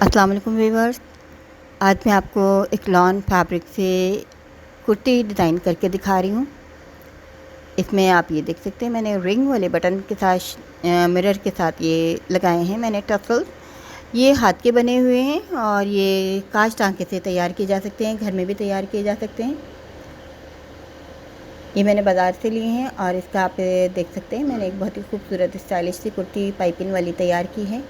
अस्सलाम वालेकुम व्यूअर्स। आज मैं आपको एक लॉन फैब्रिक से कुर्ती डिज़ाइन करके दिखा रही हूँ। इसमें आप ये देख सकते हैं मैंने रिंग वाले बटन के साथ मिरर के साथ ये लगाए हैं मैंने टसल्स। ये हाथ के बने हुए हैं और ये कांच टांके से तैयार किए जा सकते हैं, घर में भी तैयार किए जा सकते हैं। ये मैंने बाज़ार से लिए हैं और इसका आप देख सकते हैं मैंने एक बहुत ही खूबसूरत स्टाइलिश सी कुर्ती पाइपिंग वाली तैयार की है।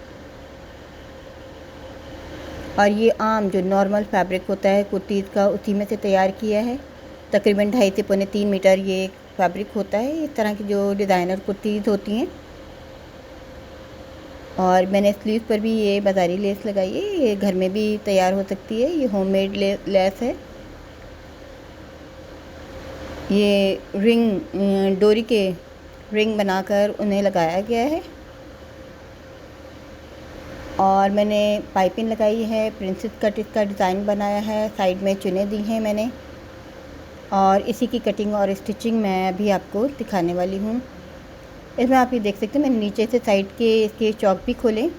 और ये आम जो नॉर्मल फैब्रिक होता है कुर्तीज़ का उसी में से तैयार किया है। तकरीबन 2.5 से पौने 3 मीटर ये फैब्रिक होता है इस तरह की जो डिज़ाइनर कुर्तीज़ होती हैं। और मैंने स्लीव पर भी ये बाज़ारी लेस लगाई है, ये घर में भी तैयार हो सकती है। ये होममेड लेस है। ये रिंग डोरी के रिंग बनाकर उन्हें लगाया गया है। और मैंने पाइपिंग लगाई है, प्रिंसेस कट इसका डिज़ाइन बनाया है, साइड में चुने दी हैं मैंने। और इसी की कटिंग और स्टिचिंग मैं अभी आपको दिखाने वाली हूँ। इसमें आप ये देख सकते हैं मैंने नीचे से साइड के इसके चौक भी खोले।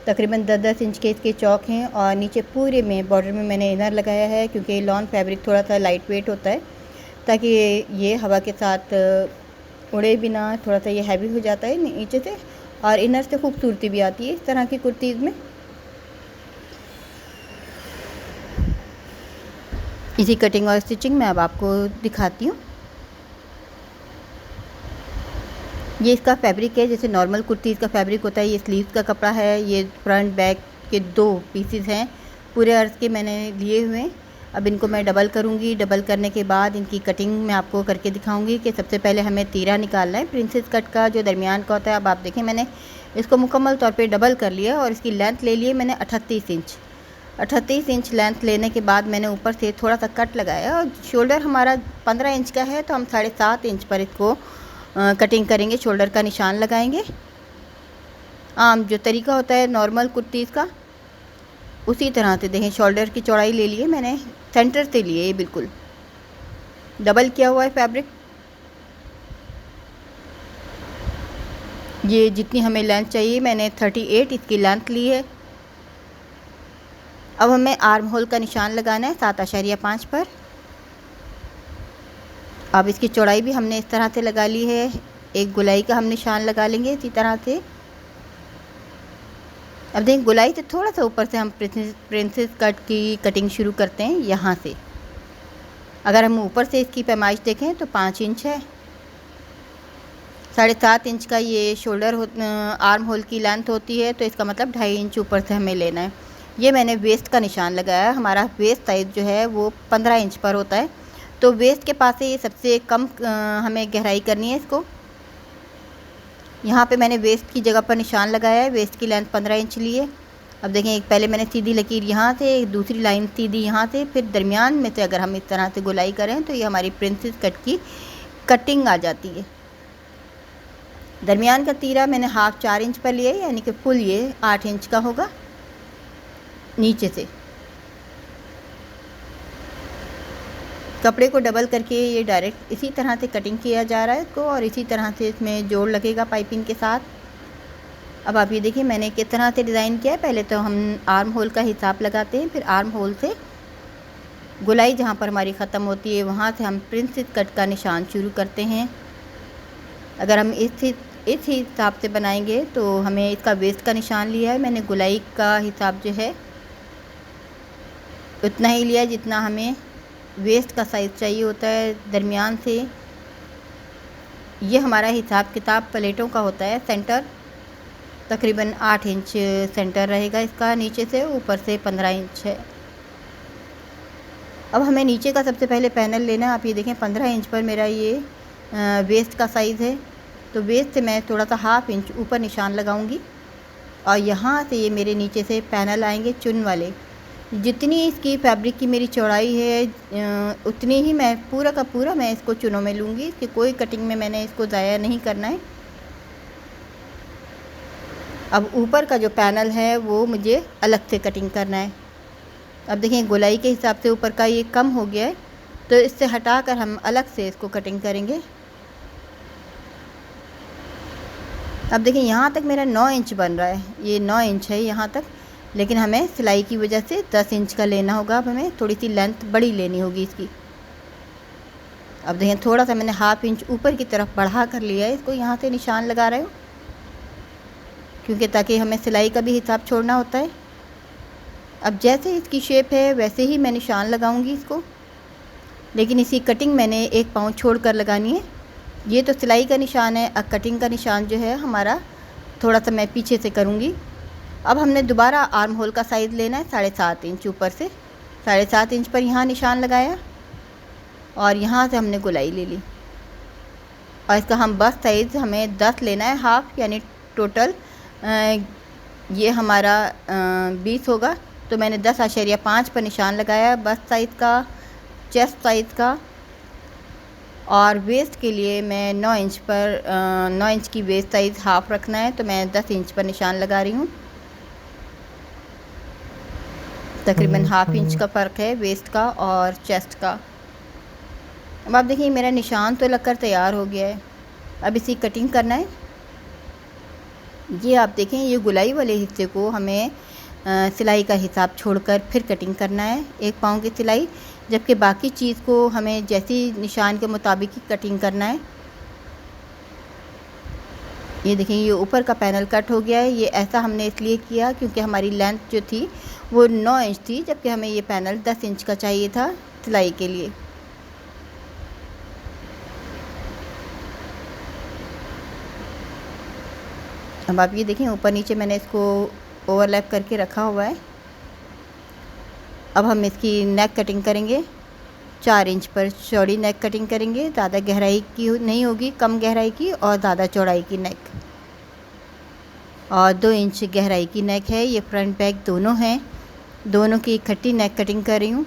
तकरीबन 10-10 इंच के इसके चौक हैं और नीचे पूरे में बॉर्डर में मैंने इनर लगाया है, क्योंकि लॉन फैब्रिक थोड़ा सा लाइट वेट होता है, ताकि ये हवा के साथ उड़े भी ना। थोड़ा सा ये हैवी हो जाता है नीचे से और इनर से खूबसूरती भी आती है इस तरह की कुर्तीज़ में। इसी कटिंग और स्टिचिंग मैं अब आपको दिखाती हूँ। ये इसका फैब्रिक है जैसे नॉर्मल कुर्तीज़ का फैब्रिक होता है। ये स्लीव्स का कपड़ा है। ये फ्रंट बैक के 2 पीसेस हैं पूरे अर्ज के मैंने लिए हुए हैं। अब इनको मैं डबल करूँगी। डबल करने के बाद इनकी कटिंग मैं आपको करके दिखाऊंगी कि सबसे पहले हमें तीरा निकालना है प्रिंसेस कट का जो दरमियान का होता है। अब आप देखें मैंने इसको मुकम्मल तौर पे डबल कर लिया और इसकी लेंथ ले लिए मैंने 38 इंच। 38 इंच लेंथ लेने के बाद मैंने ऊपर से थोड़ा सा कट लगाया और शोल्डर हमारा 15 इंच का है, तो हम 7.5 इंच पर इसको कटिंग करेंगे, शोल्डर का निशान लगाएंगे। आम जो तरीका होता है नॉर्मल कुर्तीज़ का उसी तरह से देखें शोल्डर की चौड़ाई ले लिए मैंने, सेंटर से लिए, ये बिल्कुल डबल किया हुआ है फैब्रिक। ये जितनी हमें लेंथ चाहिए मैंने 38 इसकी लेंथ ली है। अब हमें आर्म होल का निशान लगाना है 7.5 पर। अब इसकी चौड़ाई भी हमने इस तरह से लगा ली है। एक गुलाई का हम निशान लगा लेंगे इसी तरह से। अब देखें गुलाई से थोड़ा सा ऊपर से हम प्रिंसेस कट की कटिंग शुरू करते हैं यहाँ से। अगर हम ऊपर से इसकी पैमाइश देखें तो 5 इंच है। 7.5 इंच का ये शोल्डर आर्म होल की लेंथ होती है, तो इसका मतलब 2.5 इंच ऊपर से हमें लेना है। ये मैंने वेस्ट का निशान लगाया। हमारा वेस्ट साइज़ जो है वो 15 इंच पर होता है, तो वेस्ट के पास से ये सबसे कम हमें गहराई करनी है इसको। यहाँ पे मैंने वेस्ट की जगह पर निशान लगाया है। वेस्ट की लेंथ 15 इंच ली है। अब देखें एक पहले मैंने सीधी लकीर यहाँ से, एक दूसरी लाइन सीधी यहाँ से, फिर दरमियान में से अगर हम इस तरह से गोलाई करें तो ये हमारी प्रिंसेस कट की कटिंग आ जाती है। दरमियान का तीरा मैंने हाफ 4 इंच पर लिया है, यानी कि फुल ये 8 इंच का होगा नीचे से। कपड़े को डबल करके ये डायरेक्ट इसी तरह से कटिंग किया जा रहा है इसको, और इसी तरह से इसमें जोड़ लगेगा पाइपिंग के साथ। अब आप ये देखिए मैंने किस तरह से डिज़ाइन किया है। पहले तो हम आर्म होल का हिसाब लगाते हैं, फिर आर्म होल से गुलाई जहाँ पर हमारी ख़त्म होती है वहाँ से हम प्रिंसेस कट का निशान शुरू करते हैं। अगर हम इस हिसाब से बनाएंगे तो हमें इसका वेस्ट का निशान लिया है मैंने। गुलाई का हिसाब जो है उतना ही लिया जितना हमें वेस्ट का साइज़ चाहिए होता है दरमियान से। ये हमारा हिसाब किताब प्लेटों का होता है। सेंटर तकरीबन 8 इंच सेंटर रहेगा इसका, नीचे से ऊपर से 15 इंच है। अब हमें नीचे का सबसे पहले पैनल लेना है। आप ये देखें 15 इंच पर मेरा ये वेस्ट का साइज़ है, तो वेस्ट से मैं थोड़ा सा हाफ इंच ऊपर निशान लगाऊंगी और यहाँ से ये मेरे नीचे से पैनल आएंगे चुन वाले। जितनी इसकी फैब्रिक की मेरी चौड़ाई है उतनी ही मैं पूरा का पूरा मैं इसको चुनों में लूँगी। इसकी कोई कटिंग में मैंने इसको ज़ाया नहीं करना है। अब ऊपर का जो पैनल है वो मुझे अलग से कटिंग करना है। अब देखें गोलाई के हिसाब से ऊपर का ये कम हो गया है, तो इससे हटाकर हम अलग से इसको कटिंग करेंगे। अब देखिए यहाँ तक मेरा 9 इंच बन रहा है, ये 9 इंच है यहाँ तक। लेकिन हमें सिलाई की वजह से 10 इंच का लेना होगा। अब हमें थोड़ी सी लेंथ बड़ी लेनी होगी इसकी। अब देखें थोड़ा सा मैंने हाफ इंच ऊपर की तरफ बढ़ा कर लिया है इसको, यहाँ से निशान लगा रहे हो, क्योंकि ताकि हमें सिलाई का भी हिसाब छोड़ना होता है। अब जैसे इसकी शेप है वैसे ही मैं निशान लगाऊंगी इसको, लेकिन इसी कटिंग मैंने 1 पाँव छोड़ कर लगानी है। ये तो सिलाई का निशान है, अब कटिंग का निशान जो है हमारा थोड़ा सा मैं पीछे से करूँगी। अब हमने दोबारा आर्म होल का साइज़ लेना है 7.5 इंच ऊपर से, 7.5 इंच पर यहाँ निशान लगाया और यहाँ से हमने गोलाई ले ली और इसका हम बस्ट साइज़ हमें 10 लेना है, हाफ यानी टोटल ये हमारा 20 होगा। तो मैंने 10.5 पर निशान लगाया बस्ट साइज़ का, चेस्ट साइज़ का। और वेस्ट के लिए मैं 9 इंच पर 9 इंच की वेस्ट साइज़ हाफ रखना है, तो मैं 10 इंच पर निशान लगा रही हूँ। तकरीबन हाफ इंच का फ़र्क है वेस्ट का और चेस्ट का। अब आप देखिए मेरा निशान तो लगकर तैयार हो गया है, अब इसी कटिंग करना है। ये आप देखें ये गुलाई वाले हिस्से को हमें सिलाई का हिसाब छोड़कर फिर कटिंग करना है 1 पाँव की सिलाई, जबकि बाकी चीज़ को हमें जैसी निशान के मुताबिक ही कटिंग करना है। ये देखें ये ऊपर का पैनल कट हो गया है। ये ऐसा हमने इसलिए किया क्योंकि हमारी लेंथ जो थी वो 9 इंच थी, जबकि हमें ये पैनल 10 इंच का चाहिए था सिलाई के लिए। अब आप ये देखें ऊपर नीचे मैंने इसको ओवरलैप करके रखा हुआ है। अब हम इसकी नेक कटिंग करेंगे, 4 इंच पर चौड़ी नेक कटिंग करेंगे। ज़्यादा गहराई की नहीं होगी, कम गहराई की और ज़्यादा चौड़ाई की नेक, और 2 इंच गहराई की नेक है। ये फ्रंट बैक दोनों हैं, दोनों की इकट्ठी नेक कटिंग कर रही हूँ।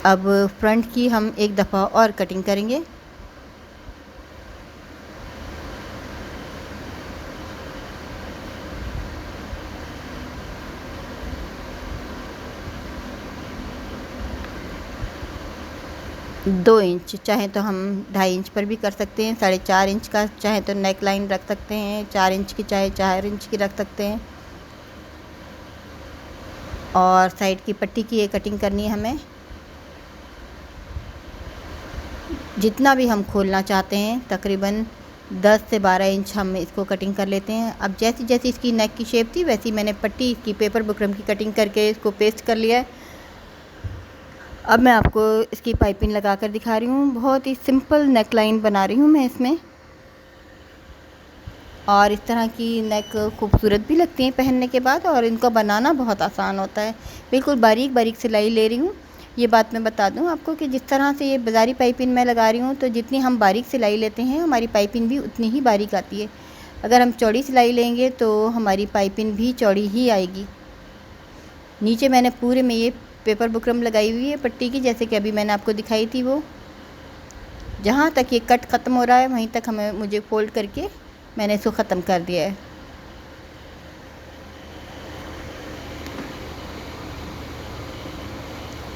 अब फ्रंट की हम एक दफ़ा और कटिंग करेंगे। दो इंच चाहे तो हम 2.5 इंच पर भी कर सकते हैं, 4.5 इंच का चाहे तो नेक लाइन रख सकते हैं, 4 इंच की चाहे 4 इंच की रख सकते हैं। और साइड की पट्टी की ये कटिंग करनी है हमें, जितना भी हम खोलना चाहते हैं तकरीबन 10 से 12 इंच हम इसको कटिंग कर लेते हैं। अब जैसी जैसी इसकी नेक की शेप थी वैसी मैंने पट्टी की पेपर बुकरम की कटिंग करके इसको पेस्ट कर लिया है। अब मैं आपको इसकी पाइपिंग लगा कर दिखा रही हूँ। बहुत ही सिंपल नेक लाइन बना रही हूँ मैं इसमें, और इस तरह की नेक खूबसूरत भी लगती हैं पहनने के बाद, और इनको बनाना बहुत आसान होता है। बिल्कुल बारीक बारीक सिलाई ले रही हूँ। ये बात मैं बता दूँ आपको कि जिस तरह से ये बाज़ारी पाइपिंग मैं लगा रही हूँ, तो जितनी हम बारीक सिलाई लेते हैं हमारी पाइपिंग भी उतनी ही बारीक आती है। अगर हम चौड़ी सिलाई लेंगे तो हमारी पाइपिंग भी चौड़ी ही आएगी। नीचे मैंने पूरे में ये पेपर बुकरम लगाई हुई है पट्टी की, जैसे कि अभी मैंने आपको दिखाई थी। वो जहाँ तक ये कट ख़त्म हो रहा है वहीं तक मुझे फ़ोल्ड करके मैंने इसको ख़त्म कर दिया है।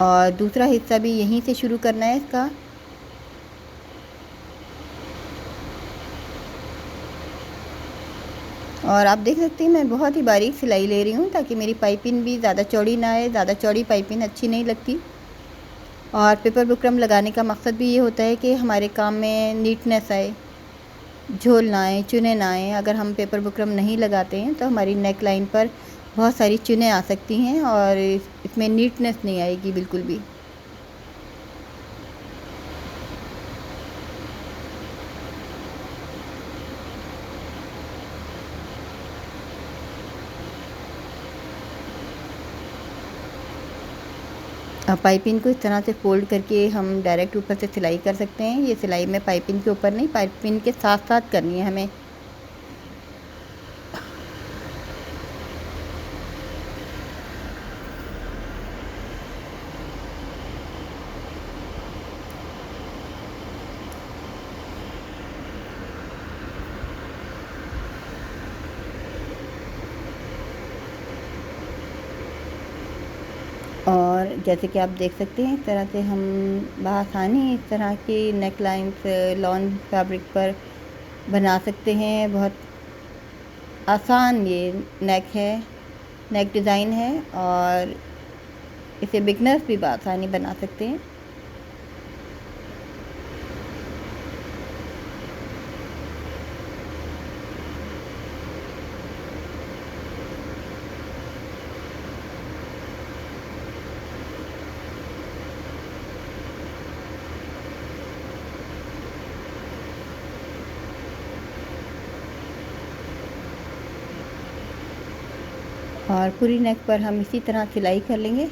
और दूसरा हिस्सा भी यहीं से शुरू करना है इसका। और आप देख सकते हैं मैं बहुत ही बारीक सिलाई ले रही हूँ ताकि मेरी पाइपिंग भी ज़्यादा चौड़ी ना आए। ज़्यादा चौड़ी पाइपिंग अच्छी नहीं लगती। और पेपर बुकरम लगाने का मकसद भी ये होता है कि हमारे काम में नीटनेस आए, झोल ना आए, चुने ना आए। अगर हम पेपर बुकरम नहीं लगाते हैं तो हमारी नेक लाइन पर बहुत सारी चुने आ सकती हैं और इसमें नीटनेस नहीं आएगी बिल्कुल भी। अब पाइपिंग को इस तरह से फ़ोल्ड करके हम डायरेक्ट ऊपर से सिलाई कर सकते हैं। ये सिलाई में पाइपिंग के ऊपर नहीं, पाइपिंग के साथ साथ करनी है हमें। और जैसे कि आप देख सकते हैं इस तरह से हम बआसानी इस तरह की नेक लाइन्स लॉन फैब्रिक पर बना सकते हैं। बहुत आसान ये नेक है, नेक डिज़ाइन है और इसे बिगनर्स भी आसानी बना सकते हैं। और पूरी नेक पर हम इसी तरह सिलाई कर लेंगे।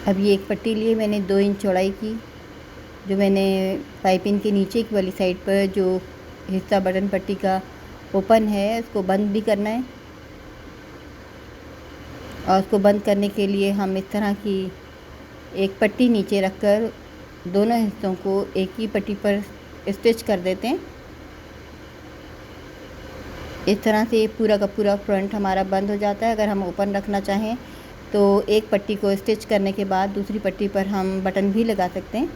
अब ये एक पट्टी लिए मैंने 2 इंच चौड़ाई की, जो मैंने पाइपिंग के नीचे की वाली साइड पर जो हिस्सा बटन पट्टी का ओपन है उसको बंद भी करना है। और उसको बंद करने के लिए हम इस तरह की एक पट्टी नीचे रखकर दोनों हिस्सों को एक ही पट्टी पर स्टिच कर देते हैं। इस तरह से पूरा का पूरा फ्रंट हमारा बंद हो जाता है। अगर हम ओपन रखना चाहें तो एक पट्टी को स्टिच करने के बाद दूसरी पट्टी पर हम बटन भी लगा सकते हैं,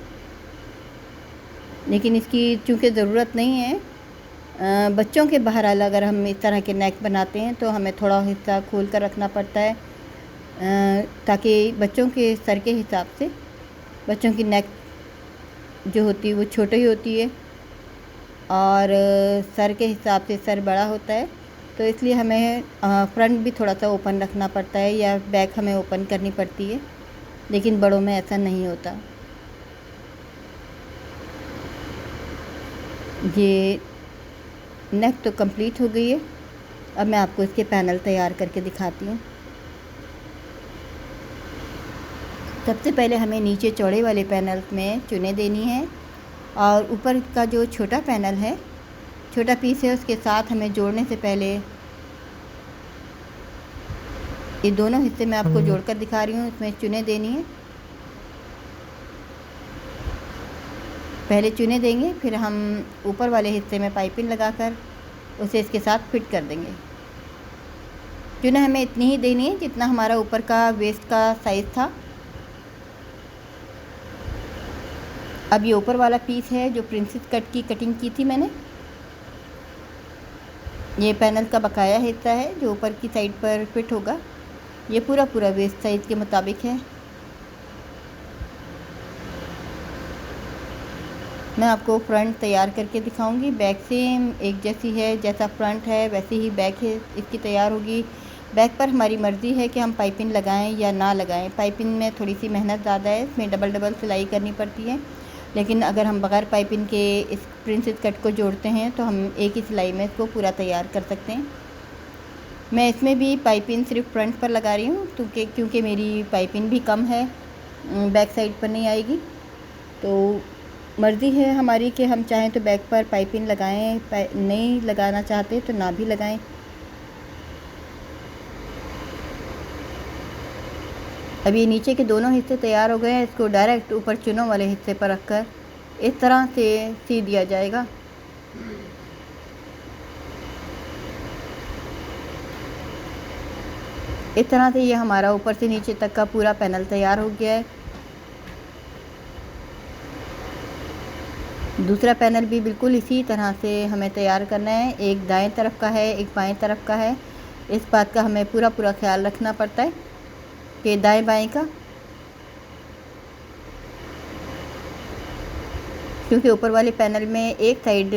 लेकिन इसकी चूँकि ज़रूरत नहीं है। बच्चों के बहरहाल अगर हम इस तरह के नेक बनाते हैं तो हमें थोड़ा हिस्सा खोल कर रखना पड़ता है, ताकि बच्चों के सर के हिसाब से बच्चों की नेक जो होती है वो छोटी होती है और सर के हिसाब से सर बड़ा होता है, तो इसलिए हमें फ्रंट भी थोड़ा सा ओपन रखना पड़ता है या बैक हमें ओपन करनी पड़ती है, लेकिन बड़ों में ऐसा नहीं होता। ये नेक तो कंप्लीट हो गई है। अब मैं आपको इसके पैनल तैयार करके दिखाती हूँ। सबसे पहले हमें नीचे चौड़े वाले पैनल में चुने देनी है और ऊपर का जो छोटा पैनल है, छोटा पीस है, उसके साथ हमें जोड़ने से पहले ये दोनों हिस्से मैं आपको जोड़कर दिखा रही हूँ, इसमें चुने देनी है। पहले चुने देंगे, फिर हम ऊपर वाले हिस्से में पाइपिंग लगाकर उसे इसके साथ फिट कर देंगे। चुने हमें इतनी ही देनी है जितना हमारा ऊपर का वेस्ट का साइज़ था। अब ये ऊपर वाला पीस है जो प्रिंसेस कट की कटिंग की थी मैंने, ये पैनल का बकाया हिस्सा है जो ऊपर की साइड पर फिट होगा। ये पूरा वेस्ट साइज़ के मुताबिक है। मैं आपको फ्रंट तैयार करके दिखाऊंगी। बैक सेम एक जैसी है, जैसा फ्रंट है वैसी ही बैक है इसकी तैयार होगी। बैक पर हमारी मर्ज़ी है कि हम पाइपिंग लगाएं या ना लगाएं। पाइपिंग में थोड़ी सी मेहनत ज़्यादा है, इसमें डबल सिलाई करनी पड़ती है, लेकिन अगर हम बगैर पाइपिंग के इस प्रिंसेस कट को जोड़ते हैं तो हम एक ही सिलाई में इसको पूरा तैयार कर सकते हैं। मैं इसमें भी पाइपिंग सिर्फ फ्रंट पर लगा रही हूँ क्योंकि मेरी पाइपिंग भी कम है, बैक साइड पर नहीं आएगी। तो मर्ज़ी है हमारी कि हम चाहें तो बैक पर पाइपिंग लगाएं, नहीं लगाना चाहते तो ना भी लगाएं। अब ये नीचे के दोनों हिस्से तैयार हो गए हैं। इसको डायरेक्ट ऊपर चुनों वाले हिस्से पर रखकर इस तरह से सी दिया जाएगा। इस तरह से ये हमारा ऊपर से नीचे तक का पूरा पैनल तैयार हो गया है। दूसरा पैनल भी बिल्कुल इसी तरह से हमें तैयार करना है। एक दाएं तरफ का है, एक बाएं तरफ का है। इस बात का हमें पूरा ख्याल रखना पड़ता है कि दाएं बाएं का, क्योंकि ऊपर वाले पैनल में एक साइड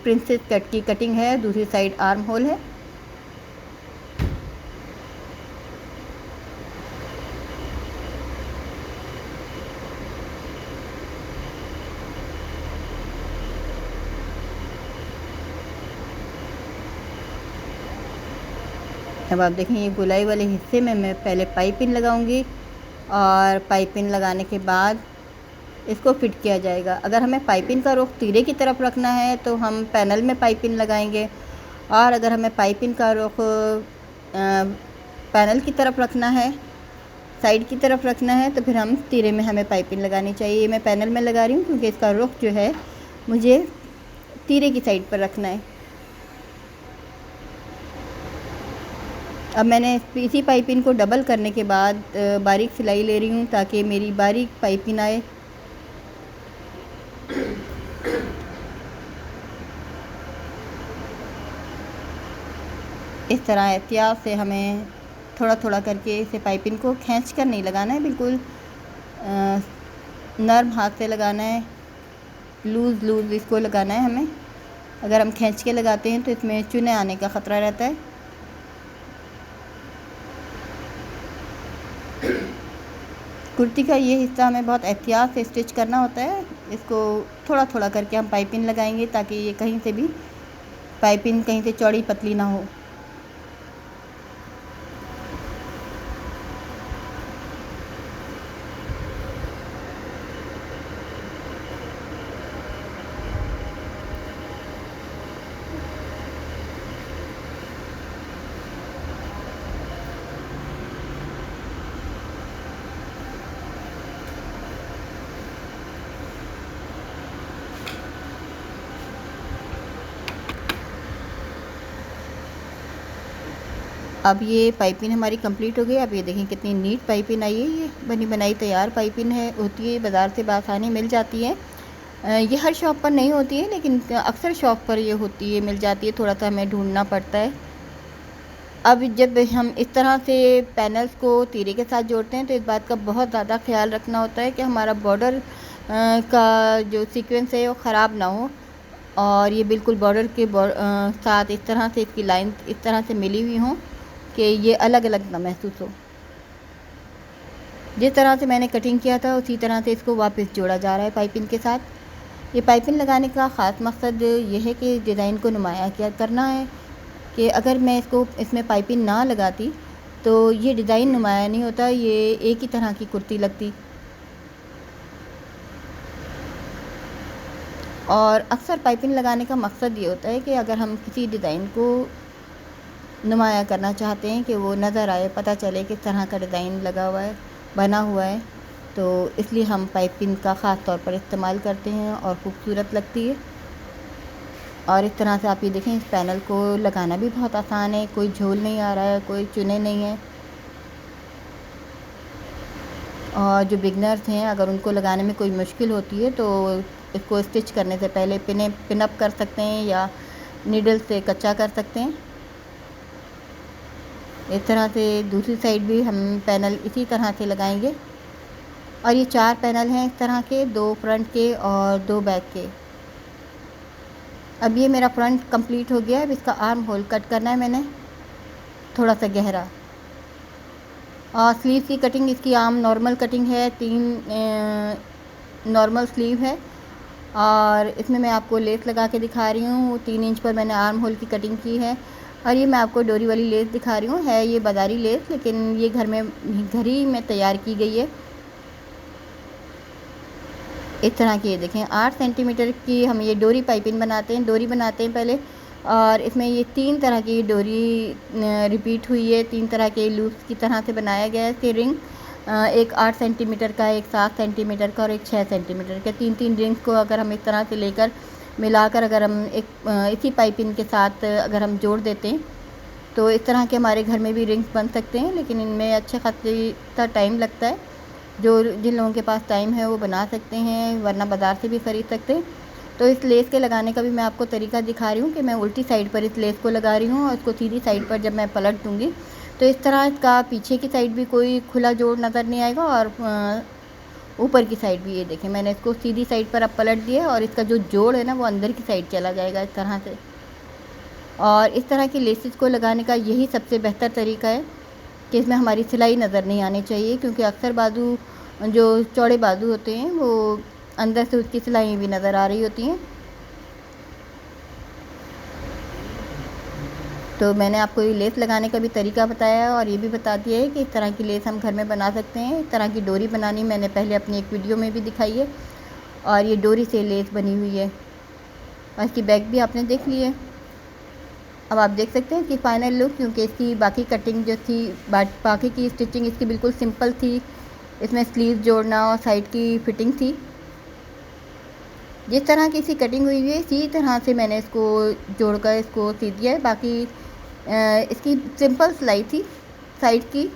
प्रिंसेस कट की कटिंग है, दूसरी साइड आर्म होल है। अब आप देखें ये गोलाई वाले हिस्से में मैं पहले पाइपिंग लगाऊंगी और पाइपिंग लगाने के बाद इसको फिट किया जाएगा। अगर हमें पाइपिंग का रुख तीरे की तरफ रखना है तो हम पैनल में पाइपिंग लगाएंगे, और अगर हमें पाइपिंग का रुख पैनल की तरफ रखना है, साइड की तरफ रखना है, तो फिर हम तीरे में हमें पाइपिंग लगानी चाहिए। मैं पैनल में लगा रही हूँ क्योंकि इसका रुख जो है मुझे तीरे की साइड पर रखना है। अब मैंने इसी पाइपिंग को डबल करने के बाद बारीक सिलाई ले रही हूँ ताकि मेरी बारीक पाइपिंग आए। इस तरह एहतियात से हमें थोड़ा थोड़ा करके इसे पाइपिंग को खींच कर नहीं लगाना है, बिल्कुल नर्म हाथ से लगाना है, लूज़ इसको लगाना है हमें। अगर हम खींच के लगाते हैं तो इसमें चुने आने का ख़तरा रहता है। कुर्ती का ये हिस्सा हमें बहुत एहतियात से स्टिच करना होता है। इसको थोड़ा थोड़ा करके हम पाइपिंग लगाएंगे ताकि ये कहीं से भी पाइपिंग कहीं से चौड़ी पतली ना हो। अब ये पाइपिंग हमारी कंप्लीट हो गई। अब ये देखें कितनी नीट पाइपिंग आई है। ये बनी बनाई तैयार पाइपिंग है, होती है, बाज़ार से आसानी मिल जाती है। ये हर शॉप पर नहीं होती है, लेकिन अक्सर शॉप पर ये होती है, मिल जाती है। थोड़ा सा हमें ढूंढना पड़ता है। अब जब हम इस तरह से पैनल्स को तीरे के साथ जोड़ते हैं तो इस बात का बहुत ज़्यादा ख्याल रखना होता है कि हमारा बॉर्डर का जो सीक्वेंस है वो ख़राब ना हो, और ये बिल्कुल बॉर्डर के साथ इस तरह से इसकी लाइन इस तरह से मिली हुई हों कि ये अलग अलग ना महसूस हो। जिस तरह से मैंने कटिंग किया था उसी तरह से इसको वापस जोड़ा जा रहा है पाइपिंग के साथ। ये पाइपिंग लगाने का ख़ास मकसद ये है कि डिज़ाइन को नुमाया क्या करना है, कि अगर मैं इसमें पाइपिंग ना लगाती तो ये डिज़ाइन नुमाया नहीं होता, ये एक ही तरह की कुर्ती लगती। और अक्सर पाइपिंग लगाने का मकसद ये होता है कि अगर हम किसी डिज़ाइन को नुमाया करना चाहते हैं कि वो नज़र आए, पता चले किस तरह का डिज़ाइन लगा हुआ है, बना हुआ है, तो इसलिए हम पाइपिंग का ख़ास तौर पर इस्तेमाल करते हैं और ख़ूबसूरत लगती है। और इस तरह से आप ये देखें, इस पैनल को लगाना भी बहुत आसान है, कोई झोल नहीं आ रहा है, कोई चुने नहीं है। और जो बिगनर्स हैं अगर उनको लगाने में कोई मुश्किल होती है तो इसको स्टिच करने से पहले पिन अप कर सकते हैं या नीडल से कच्चा कर सकते हैं। इस तरह से दूसरी साइड भी हम पैनल इसी तरह से लगाएंगे। और ये 4 पैनल हैं इस तरह के, 2 फ्रंट के और 2 बैक के। अब ये मेरा फ्रंट कंप्लीट हो गया है। अब इसका आर्म होल कट करना है मैंने, थोड़ा सा गहरा। और स्लीव की कटिंग इसकी आम नॉर्मल कटिंग है, 3 नॉर्मल स्लीव है। और इसमें मैं आपको लेस लगा के दिखा रही हूँ। 3 इंच पर मैंने आर्म होल की कटिंग की है। और ये मैं आपको डोरी वाली लेस दिखा रही हूँ, है ये बाज़ारी लेस, लेकिन ये घर ही में तैयार की गई है। इस तरह की ये देखें 8 सेंटीमीटर की हम ये डोरी पाइपिंग बनाते हैं, डोरी बनाते हैं पहले। और इसमें ये 3 तरह की डोरी रिपीट हुई है, 3 तरह के लूप्स की तरह से बनाया गया है इसके रिंग। एक 8 सेंटीमीटर का, एक 7 सेंटीमीटर का और एक 6 सेंटीमीटर के, 3-3 रिंग्स को अगर हम इस तरह से लेकर मिलाकर अगर हम इसी पाइपिंग के साथ अगर हम जोड़ देते हैं तो इस तरह के हमारे घर में भी रिंग्स बन सकते हैं। लेकिन इनमें अच्छे खासा टाइम लगता है। जिन लोगों के पास टाइम है वो बना सकते हैं, वरना बाज़ार से भी ख़रीद सकते हैं। तो इस लेस के लगाने का भी मैं आपको तरीका दिखा रही हूँ कि मैं उल्टी साइड पर इस लेस को लगा रही हूँ और इसको सीधी साइड पर जब मैं पलट दूँगी तो इस तरह इसका पीछे की साइड भी कोई खुला जोड़ नज़र नहीं आएगा, और ऊपर की साइड भी ये देखें मैंने इसको सीधी साइड पर अब पलट दिया और इसका जो जोड़ है ना वो अंदर की साइड चला जाएगा इस तरह से। और इस तरह की लेसेस को लगाने का यही सबसे बेहतर तरीका है कि इसमें हमारी सिलाई नज़र नहीं आनी चाहिए, क्योंकि अक्सर बाजू जो चौड़े बाजू होते हैं वो अंदर से उसकी सिलाई भी नज़र आ रही होती हैं। तो मैंने आपको ये लेस लगाने का भी तरीका बताया है और ये भी बता दिया है कि इस तरह की लेस हम घर में बना सकते हैं। इस तरह की डोरी बनानी मैंने पहले अपनी एक वीडियो में भी दिखाई है और ये डोरी से लेस बनी हुई है और इसकी बैक भी आपने देख ली है। अब आप देख सकते हैं कि फ़ाइनल लुक, क्योंकि इसकी बाकी कटिंग जो थी, बाकी की स्टिचिंग इसकी बिल्कुल सिंपल थी। इसमें स्लीव जोड़ना और साइड की फिटिंग थी। जिस तरह की इसकी कटिंग हुई है इसी तरह से मैंने इसको जोड़कर इसको सी दिया है। बाकी इसकी सिंपल सिलाई थी साइड की,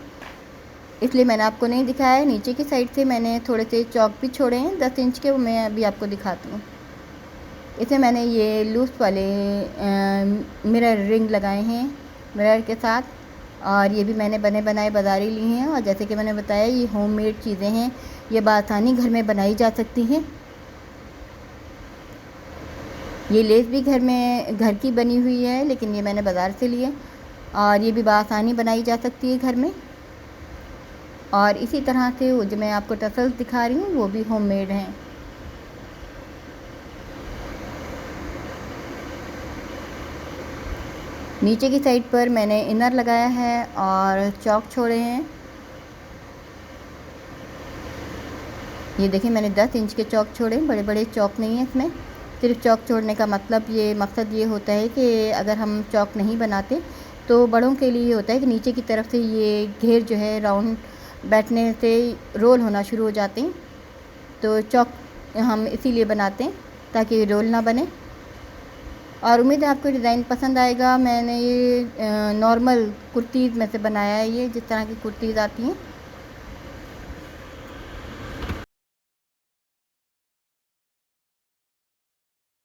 इसलिए मैंने आपको नहीं दिखाया है। नीचे की साइड से मैंने थोड़े से चौक भी छोड़े हैं 10 इंच के, वो मैं अभी आपको दिखाती हूँ। इसमें मैंने ये लूज़ वाले मिरर रिंग लगाए हैं मिरर के साथ, और ये भी मैंने बने बनाए बाज़ारी ली हैं। और जैसे कि मैंने बताया ये होममेड चीज़ें हैं, ये बआसानी घर में बनाई जा सकती हैं। ये लेस भी घर की बनी हुई है, लेकिन ये मैंने बाज़ार से ली है और ये भी बआसानी बनाई जा सकती है घर में। और इसी तरह से वो जो मैं आपको टसल्स दिखा रही हूँ वो भी होममेड हैं। नीचे की साइड पर मैंने इनर लगाया है और चौक छोड़े हैं। ये देखिए मैंने 10 इंच के चौक छोड़े, बड़े बड़े चौक नहीं है इसमें। सिर्फ चौक छोड़ने का मकसद ये होता है कि अगर हम चौक नहीं बनाते तो बड़ों के लिए ये होता है कि नीचे की तरफ से ये घेर जो है राउंड बैठने से रोल होना शुरू हो जाते हैं, तो चौक हम इसीलिए बनाते हैं ताकि रोल ना बने। और उम्मीद है आपको डिज़ाइन पसंद आएगा। मैंने ये नॉर्मल कुर्तीज़ में से बनाया है, ये जिस तरह की कुर्तीज़ आती हैं